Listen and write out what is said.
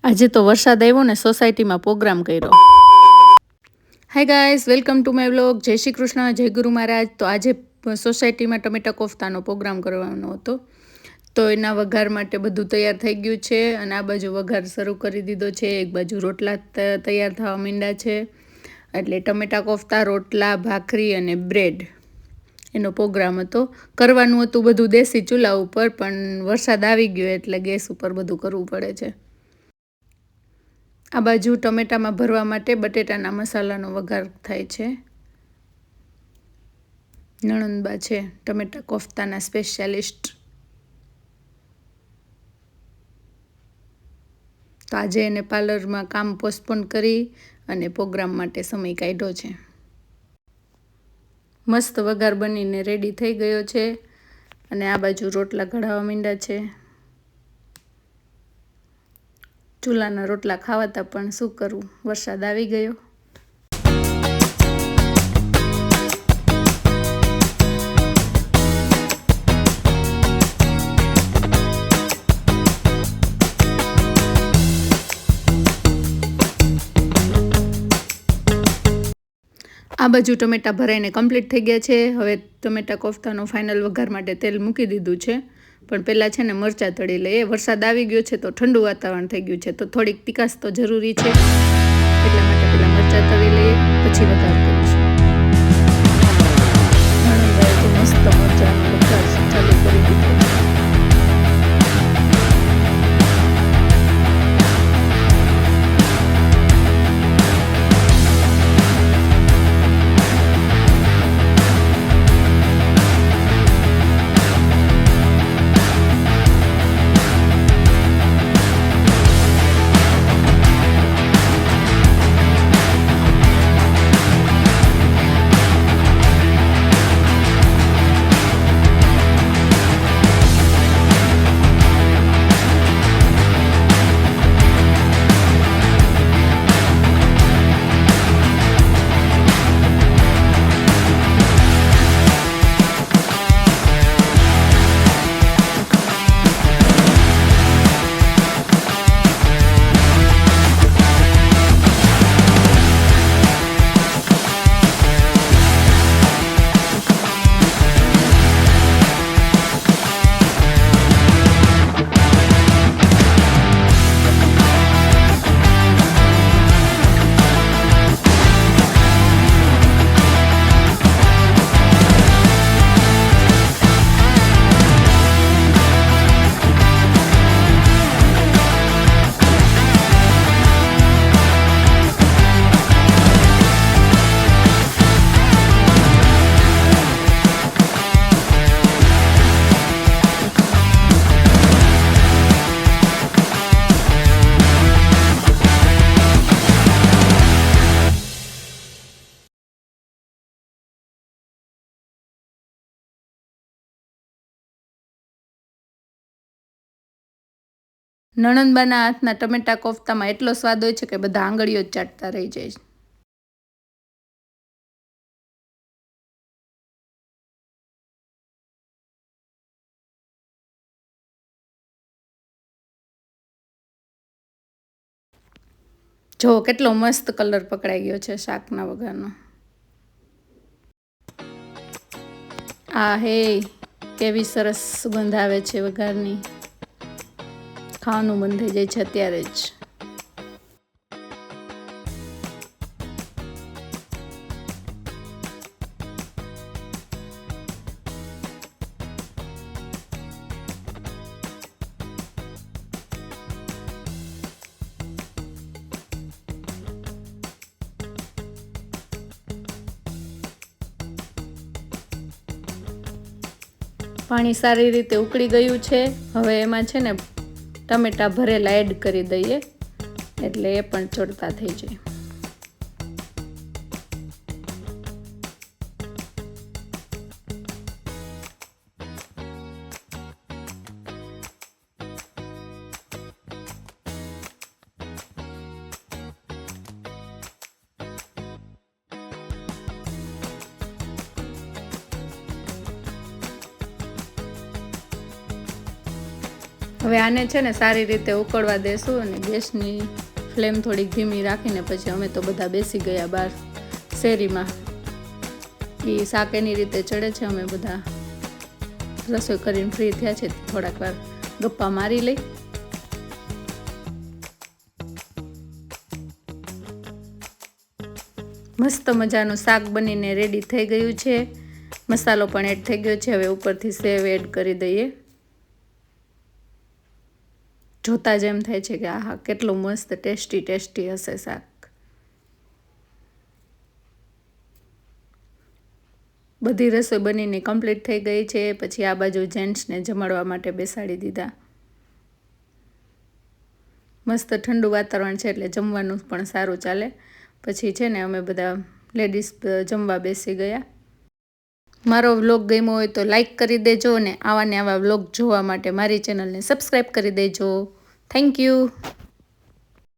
આજે તો વરસાદ આવ્યો ને સોસાયટીમાં પ્રોગ્રામ કર્યો. Hi guys, welcome to my vlog. જય શ્રી કૃષ્ણ, જય ગુરુ મહારાજ. તો આજે સોસાયટીમાં ટમેટા કોફતાનો પ્રોગ્રામ કરવાનો હતો, તો એના વઘાર માટે બધું તૈયાર થઈ ગયું છે અને આ બાજુ વઘાર શરૂ કરી દીધો છે. એક બાજુ રોટલા તૈયાર થવા માંડ્યા છે, એટલે ટમેટા કોફતા, રોટલા, ભાખરી અને બ્રેડ એનો પ્રોગ્રામ હતો. કરવાનું હતું બધું દેશી ચૂલા ઉપર, પણ વરસાદ આવી ગયો એટલે ગેસ ઉપર બધું કરવું પડે છે. આ બાજુ ટમેટામાં ભરવા માટે બટેટાના મસાલાનો વઘાર થાય છે. નણંદબા છે ટમેટા કોફતાના સ્પેશિયાલિસ્ટ. તો આજે એને પાર્લરમાં કામ પોસ્ટપોન કરી અને પ્રોગ્રામ માટે સમય કાઢ્યો છે. મસ્ત વઘાર બનીને રેડી થઈ ગયો છે અને આ બાજુ રોટલા ઘડાવા માંડ્યા છે. ચૂલાના રોટલા ખાવાતા, પણ શું કરવું, વરસાદ આવી ગયો. આ બાજુ ટમેટા ભરાઈને કમ્પ્લીટ થઈ ગયા છે. હવે ટમેટા કોફતાનો ફાઇનલ વઘાર માટે તેલ મૂકી દીધું છે, પણ પહેલાં છે ને મરચાં તળી લઈએ. વરસાદ આવી ગયો છે તો ઠંડુ વાતાવરણ થઈ ગયું છે, તો થોડીક તીખાશ તો જરૂરી છે, એટલા માટે પહેલાં મરચાં તળી લઈએ, પછી વઘાર કરીશું. નણંદભાઈએ તો મસ્ત મરચાંનો વઘાર ચાલુ કરી દીધો. નણંદબાના હાથના ટમેટા કોફતામાં એટલો સ્વાદ હોય છે કે બધા આંગળીઓ જ ચાટતા રહી જાય. જો કેટલો મસ્ત કલર પકડાઈ ગયો છે શાકના વઘારનો. આ હે, કેવી સરસ સુગંધ આવે છે વઘારની. ખાવાનું બંધ થઈ જાય છે અત્યારે જ. પાણી સારી રીતે ઉકળી ગયું છે. હવે એમાં છે ને ટમેટા ભરેલા એડ કરી દઈએ, એટલે એ પણ ચોળતા થઈ જાય. હવે આને છે ને સારી રીતે ઉકળવા દેશું અને ગેસની ફ્લેમ થોડીક ધીમી રાખીને પછી અમે તો બધા બેસી ગયા બહાર શેરીમાં. એ શાક એની રીતે ચડે છે, અમે બધા રસોઈ કરીને ફ્રી થયા છે, થોડાક વાર ગપ્પા મારી લઈ. મસ્ત મજાનું શાક બનીને રેડી થઈ ગયું છે. મસાલો પણ એડ થઈ ગયો છે. હવે ઉપરથી સેવ એડ કરી દઈએ. જોતા જ એમ થાય છે કે આહા કેટલું મસ્ત ટેસ્ટી હશે શાક. બધી રસોઈ બનીને કમ્પ્લીટ થઈ ગઈ છે. પછી આ બાજુ જેન્ટ્સને જમાડવા માટે બેસાડી દીધા. મસ્ત ઠંડુ વાતાવરણ છે એટલે જમવાનું પણ સારું ચાલે. પછી છે ને અમે બધા લેડીઝ જમવા બેસી ગયા. મારો વ્લોગ ગમ્યો હોય તો લાઈક કરી દેજો અને આવા વ્લોગ જોવા માટે મારી ચેનલને સબસ્ક્રાઈબ કરી દેજો. Thank you.